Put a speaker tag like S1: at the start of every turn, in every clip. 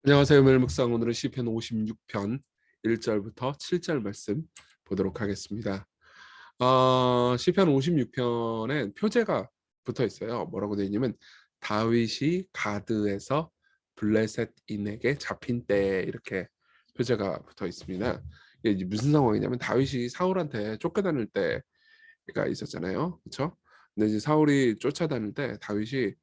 S1: 안녕하세요. 멜묵상 오늘은 시편 56편 1절부터 7절 말씀 보도록 하겠습니다. 시편 56편엔 표제가 붙어 있어요. 뭐라고 되어 있냐면 다윗이 가드에서 블레셋인에게 잡힌 때 이렇게 표제가 붙어 있습니다. 이게 이제 무슨 상황이냐면 다윗이 사울한테 쫓겨다닐 때가 있었잖아요. 그렇죠? 근데 이제 사울이 쫓아다닐 때 다윗이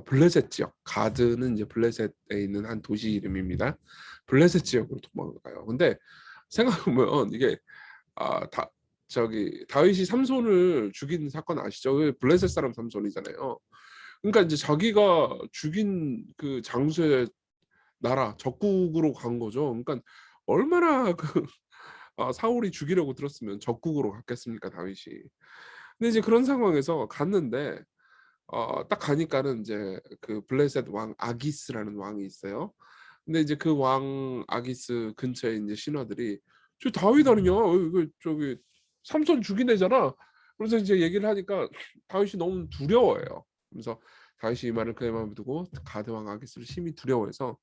S1: 블레셋 지역, 가드는 이제 블레셋에 있는 한 도시 이름입니다. 블레셋 지역으로 도망가요. 근데 생각해보면 이게 다 저기 다윗이 삼손을 죽인 사건 아시죠? 그 블레셋 사람 삼손이잖아요. 그러니까 이제 자기가 죽인 그 장소의 나라 적국으로 간 거죠. 그러니까 얼마나 그 사울이 죽이려고 들었으면 적국으로 갔겠습니까, 다윗이. 근데 이제 그런 상황에서 갔는데 딱 가니까는 이제 그 블레셋 왕 아기스라는 왕이 있어요. 근데 이제 그 왕 아기스 근처에 이제 신하들이 저 다윗 아니냐? 이거 저기 삼손 죽인 애잖아. 그래서 이제 얘기를 하니까 다윗이 너무 두려워해요. 그래서 다윗이 이 말을 그의 마음에 두고 가드 왕 아기스를 심히 두려워해서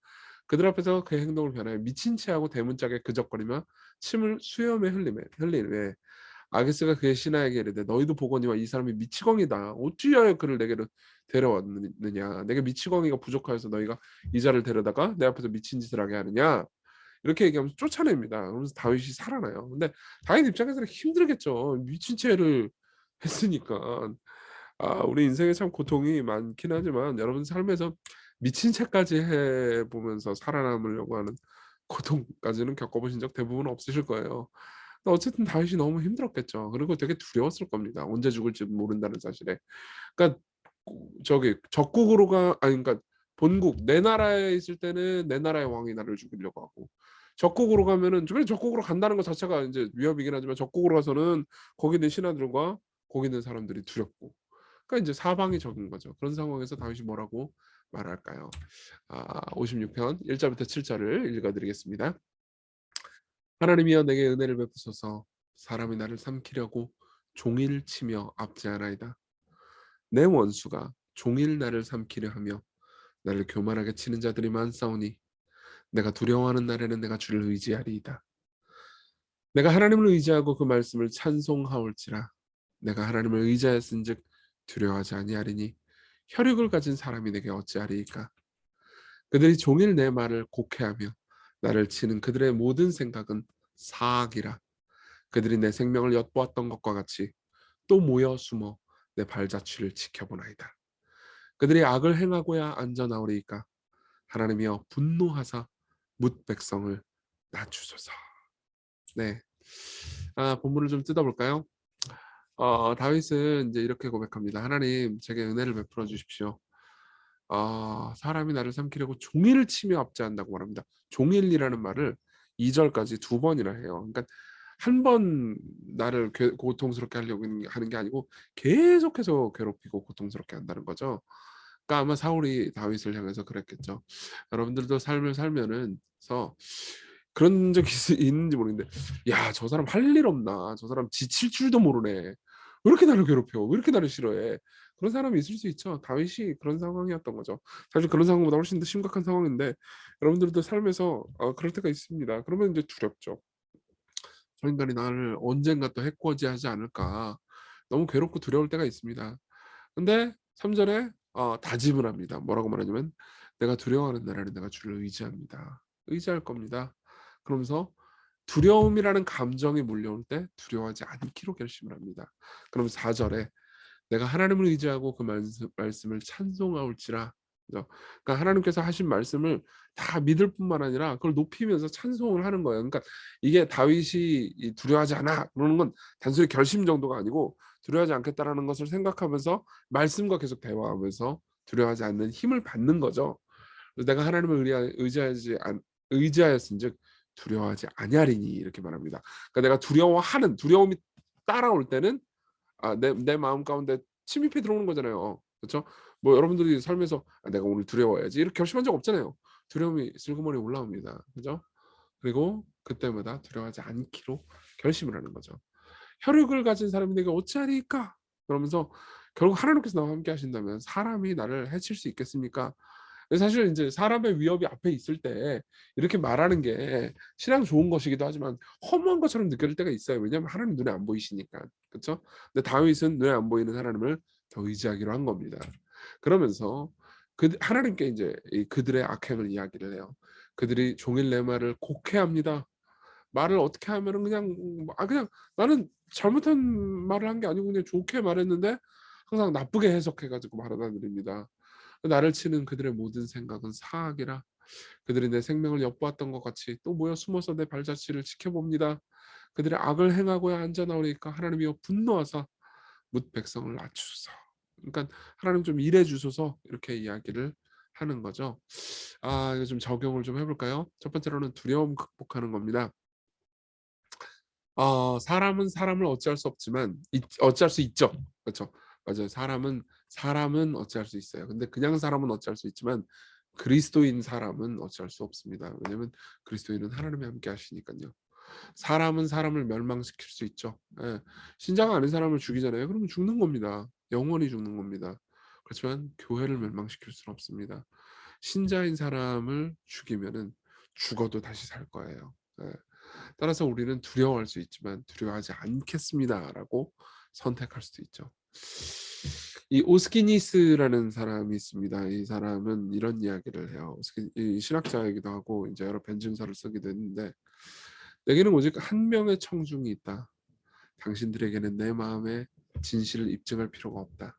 S1: 그들 앞에서 그의 행동을 변하여 미친 체하고 대문짝에 그적거리며 침을 수염에 흘리매 아기스가 그의 신하에게 이르되 너희도 보거니와 이 사람이 미치광이다. 어찌하여 그를 내게로 데려왔느냐. 내게 미치광이가 부족하여서 너희가 이 자를 데려다가 내 앞에서 미친 짓을 하게 하느냐. 이렇게 얘기하면서 쫓아냅니다. 그러면서 다윗이 살아나요. 근데 다윗 입장에서는 힘들겠죠. 미친 채를 했으니까. 우리 인생에 참 고통이 많긴 하지만 여러분 삶에서 미친 채까지 해보면서 살아남으려고 하는 고통까지는 겪어보신 적 대부분 없으실 거예요. 어쨌든 다윗이 너무 힘들었겠죠. 그리고 되게 두려웠을 겁니다. 언제 죽을지 모른다는 사실에. 그러니까 저기 적국으로가 아니 그러니까 본국 내 나라에 있을 때는 내 나라의 왕이 나를 죽이려고 하고 적국으로 가면은 그래 적국으로 간다는 것 자체가 이제 위협이긴 하지만 적국으로 가서는 거기 있는 신하들과 거기 있는 사람들이 두렵고 그러니까 이제 사방이 적인 거죠. 그런 상황에서 다윗이 뭐라고 말할까요? 56편 1절부터 7절을 읽어드리겠습니다. 하나님이여 내게 은혜를 베푸소서. 사람이 나를 삼키려고 종일 치며 압제하나이다. 내 원수가 종일 나를 삼키려 하며 나를 교만하게 치는 자들이 많사오니 내가 두려워하는 날에는 내가 주를 의지하리이다. 내가 하나님을 의지하고 그 말씀을 찬송하올지라. 내가 하나님을 의지하였은즉 두려워하지 아니하리니 혈육을 가진 사람이 내게 어찌하리이까. 그들이 종일 내 말을 곡해하며 나를 치는 그들의 모든 생각은 사악이라. 그들이 내 생명을 엿보았던 것과 같이 또 모여 숨어 내 발자취를 지켜보나이다. 그들이 악을 행하고야 앉아나오리이까. 하나님이여 분노하사 뭇 백성을 낮추소서. 네. 본문을 좀 뜯어볼까요? 다윗은 이제 이렇게 고백합니다. 하나님, 제게 은혜를 베풀어 주십시오. 사람이 나를 삼키려고 종일 치며 압제한다고 말합니다. 종일이라는 말을 2절까지 두 번이나 해요. 그러니까 한 번 나를 고통스럽게 하려고 하는 게 아니고 계속해서 괴롭히고 고통스럽게 한다는 거죠. 그러니까 아마 사울이 다윗을 향해서 그랬겠죠. 여러분들도 삶을 살면은서 그런 적이 있는지 모르겠는데, 야, 저 사람 할 일 없나? 저 사람 지칠 줄도 모르네. 왜 이렇게 나를 괴롭혀? 왜 이렇게 나를 싫어해? 그런 사람이 있을 수 있죠. 다윗이 그런 상황이었던 거죠. 사실 그런 상황보다 훨씬 더 심각한 상황인데 여러분들도 삶에서 그럴 때가 있습니다. 그러면 이제 두렵죠. 저 인간이 나를 언젠가 또 해코지하지 않을까. 너무 괴롭고 두려울 때가 있습니다. 근데 3절에 다짐을 합니다. 뭐라고 말하냐면 내가 두려워하는 나라는 내가 주를 의지합니다. 의지할 겁니다. 그러면서 두려움이라는 감정이 몰려올 때 두려워하지 않기로 결심을 합니다. 그럼 4절에 내가 하나님을 의지하고 그 말씀을 찬송하올지라. 그러니까 하나님께서 하신 말씀을 다 믿을 뿐만 아니라 그걸 높이면서 찬송을 하는 거예요. 그러니까 이게 다윗이 두려워하지 않아 그러는 건 단순히 결심 정도가 아니고 두려워하지 않겠다라는 것을 생각하면서 말씀과 계속 대화하면서 두려워하지 않는 힘을 받는 거죠. 그래서 내가 하나님을 의지하였은즉 두려워하지 아니하리니 이렇게 말합니다. 그러니까 내가 두려움이 따라올 때는 내 마음 가운데 침입해 들어오는 거잖아요. 그렇죠? 뭐 여러분들이 살면서 내가 오늘 두려워해야지 이렇게 결심한 적 없잖아요. 두려움이 슬그머니 올라옵니다. 그죠? 그리고 그때마다 두려워하지 않기로 결심을 하는 거죠. 혈육을 가진 사람이 내가 어찌하리까? 그러면서 결국 하나님께서 나와 함께 하신다면 사람이 나를 해칠 수 있겠습니까? 사실 이제 사람의 위협이 앞에 있을 때 이렇게 말하는 게 신앙 좋은 것이기도 하지만 허무한 것처럼 느껴질 때가 있어요. 왜냐하면 하나님 눈에 안 보이시니까. 그렇죠? 근데 다윗은 눈에 안 보이는 하나님을 더 의지하기로 한 겁니다. 그러면서 하나님께 이제 그들의 악행을 이야기를 해요. 그들이 종일 내 말을 곡해합니다. 말을 어떻게 하면은 그냥 나는 잘못한 말을 한 게 아니고 그냥 좋게 말했는데 항상 나쁘게 해석해 가지고 말하다드립니다. 나를 치는 그들의 모든 생각은 사악이라. 그들이 내 생명을 엿보았던 것 같이 또 모여 숨어서 내 발자취를 지켜봅니다. 그들의 악을 행하고야 앉아 나오니까 하나님이여 분노하사 뭇 백성을 낮추소서. 그러니까 하나님 좀 일해 주소서 이렇게 이야기를 하는 거죠. 이거 좀 적용을 좀 해볼까요? 첫 번째로는 두려움 극복하는 겁니다. 사람은 사람을 어찌할 수 없지만 어찌할 수 있죠. 그렇죠. 맞아요. 사람은 어찌할 수 있어요. 근데 그냥 사람은 어찌할 수 있지만 그리스도인 사람은 어찌할 수 없습니다. 왜냐하면 그리스도인은 하나님이 함께 하시니까요. 사람은 사람을 멸망시킬 수 있죠. 예. 신자가 아닌 사람을 죽이잖아요. 그러면 죽는 겁니다. 영원히 죽는 겁니다. 그렇지만 교회를 멸망시킬 수는 없습니다. 신자인 사람을 죽이면은 죽어도 다시 살 거예요. 예. 따라서 우리는 두려워할 수 있지만 두려워하지 않겠습니다라고 선택할 수도 있죠. 이 오스키니스라는 사람이 있습니다. 이 사람은 이런 이야기를 해요. 이 신학자이기도 하고 이제 여러 변증서를 쓰기도 했는데, 내게는 오직 한 명의 청중이 있다. 당신들에게는 내 마음의 진실을 입증할 필요가 없다.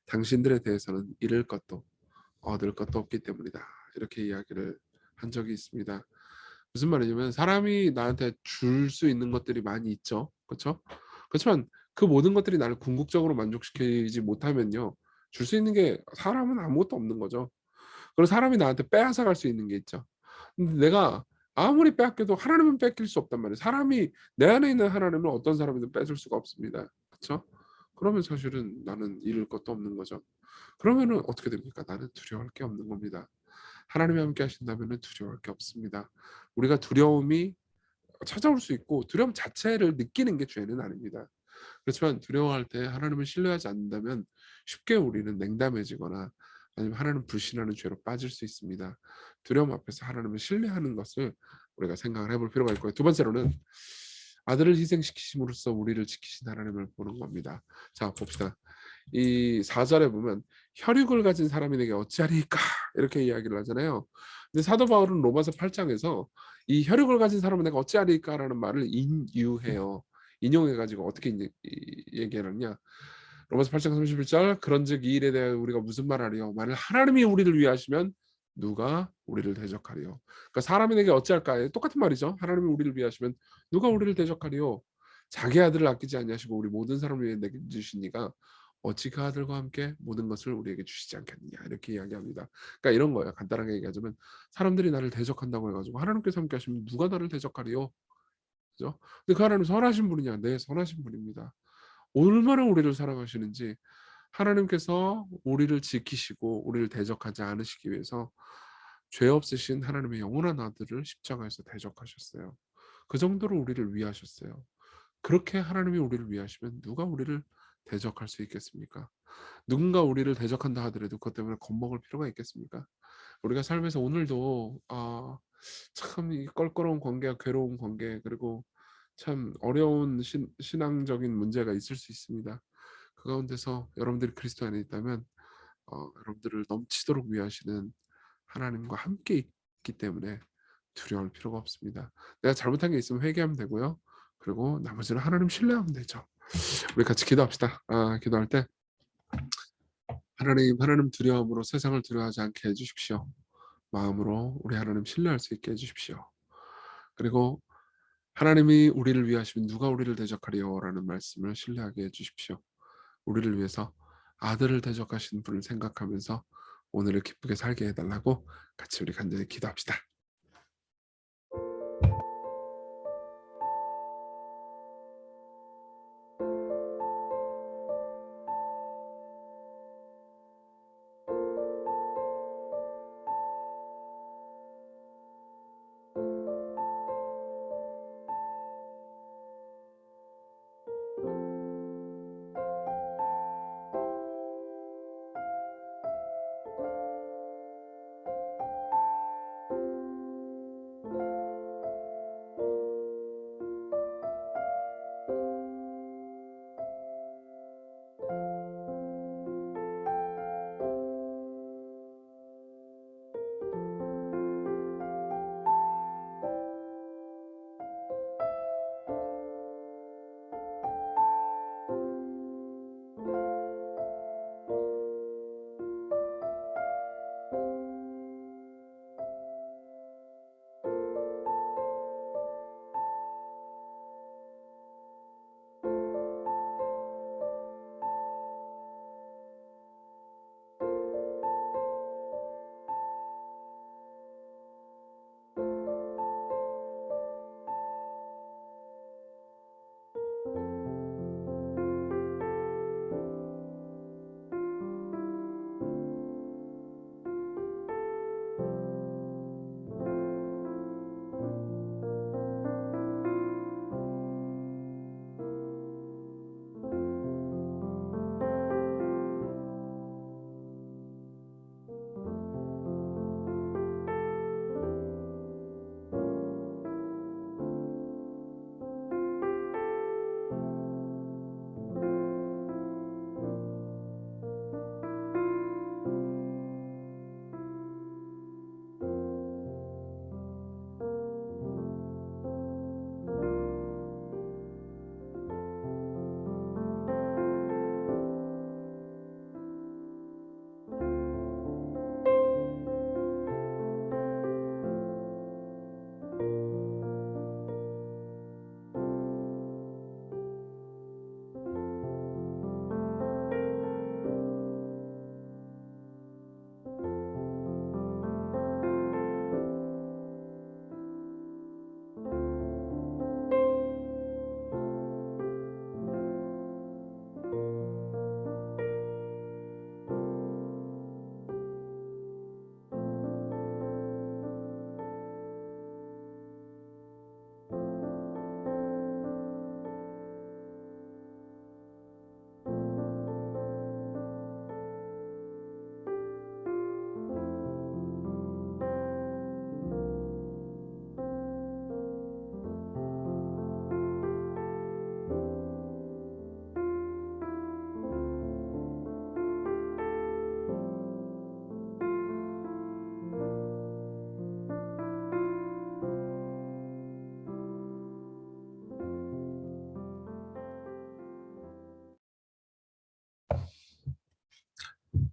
S1: 당신들에 대해서는 잃을 것도 얻을 것도 없기 때문이다. 이렇게 이야기를 한 적이 있습니다. 무슨 말이냐면 사람이 나한테 줄 수 있는 것들이 많이 있죠. 그렇죠? 그렇지만 그 모든 것들이 나를 궁극적으로 만족시키지 못하면요. 줄 수 있는 게 사람은 아무것도 없는 거죠. 그리고 사람이 나한테 빼앗아 갈 수 있는 게 있죠. 근데 내가 아무리 빼앗겨도 하나님은 뺏길 수 없단 말이에요. 사람이 내 안에 있는 하나님은 어떤 사람이든 뺏을 수가 없습니다. 그렇죠? 그러면 사실은 나는 잃을 것도 없는 거죠. 그러면은 어떻게 됩니까? 나는 두려워할 게 없는 겁니다. 하나님이 함께 하신다면 두려워할 게 없습니다. 우리가 두려움이 찾아올 수 있고 두려움 자체를 느끼는 게 죄는 아닙니다. 그렇지만 두려워할 때 하나님을 신뢰하지 않는다면 쉽게 우리는 냉담해지거나 아니면 하나님 불신하는 죄로 빠질 수 있습니다. 두려움 앞에서 하나님을 신뢰하는 것을 우리가 생각을 해볼 필요가 있고요. 두 번째로는 아들을 희생시키심으로써 우리를 지키신 하나님을 보는 겁니다. 자, 봅시다. 이 4절에 보면 혈육을 가진 사람이 내게 어찌하리까 이렇게 이야기를 하잖아요. 근데 사도 바울은 로마서 8장에서 이 혈육을 가진 사람은 내가 어찌하리까라는 말을 인유해요. 인용해 가지고 어떻게 얘기하느냐. 로마서 8장 31절 그런즉 이 일에 대해 우리가 무슨 말하리요. 만일 하나님이 우리를 위하시면 누가 우리를 대적하리요. 그러니까 사람이 내게 어찌할까? 똑같은 말이죠. 하나님이 우리를 위하시면 누가 우리를 대적하리요. 자기 아들을 아끼지 아니하시고 우리 모든 사람을 위해 내게 주시니가 어찌 그 아들과 함께 모든 것을 우리에게 주시지 않겠느냐 이렇게 이야기합니다. 그러니까 이런 거예요. 간단하게 얘기하자면 사람들이 나를 대적한다고 해가지고 하나님께서 함께 하시면 누가 나를 대적하리요? 그죠? 근데 그 하나님 선하신 분이냐? 네, 선하신 분입니다. 얼마나 우리를 사랑하시는지 하나님께서 우리를 지키시고 우리를 대적하지 않으시기 위해서 죄 없으신 하나님의 영원한 아들을 십자가에서 대적하셨어요. 그 정도로 우리를 위하셨어요. 그렇게 하나님이 우리를 위하시면 누가 우리를 대적할 수 있겠습니까? 누군가 우리를 대적한다 하더라도 그것 때문에 겁먹을 필요가 있겠습니까? 우리가 삶에서 오늘도 참 이 껄끄러운 관계와 괴로운 관계 그리고 참 어려운 신앙적인 문제가 있을 수 있습니다. 그 가운데서 여러분들이 그리스도 안에 있다면 여러분들을 넘치도록 위하시는 하나님과 함께 있기 때문에 두려워할 필요가 없습니다. 내가 잘못한 게 있으면 회개하면 되고요. 그리고 나머지는 하나님 신뢰하면 되죠. 우리 같이 기도합시다. 기도할 때 하나님 두려움으로 세상을 두려워하지 않게 해주십시오. 마음으로 우리 하나님 신뢰할 수 있게 해주십시오. 그리고 하나님이 우리를 위하시면 누가 우리를 대적하리요라는 말씀을 신뢰하게 해주십시오. 우리를 위해서 아들을 대적하신 분을 생각하면서 오늘을 기쁘게 살게 해달라고 같이 우리 간절히 기도합시다.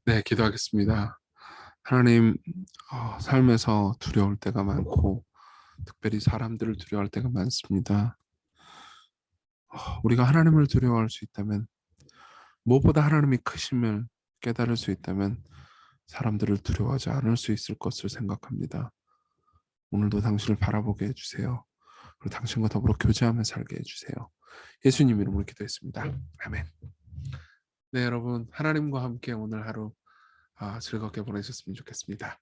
S1: 네, 기도하겠습니다. 하나님, 삶에서 두려울 때가 많고 특별히 사람들을 두려워할 때가 많습니다. 우리가 하나님을 두려워할 수 있다면, 무엇보다 하나님이 크심을 깨달을 수 있다면 사람들을 두려워하지 않을 수 있을 것을 생각합니다. 오늘도 당신을 바라보게 해주세요. 그리고 당신과 더불어 교제하며 살게 해주세요. 예수님 이름으로 기도했습니다. 아멘. 네, 여러분, 하나님과 함께 오늘 하루 즐겁게 보내셨으면 좋겠습니다.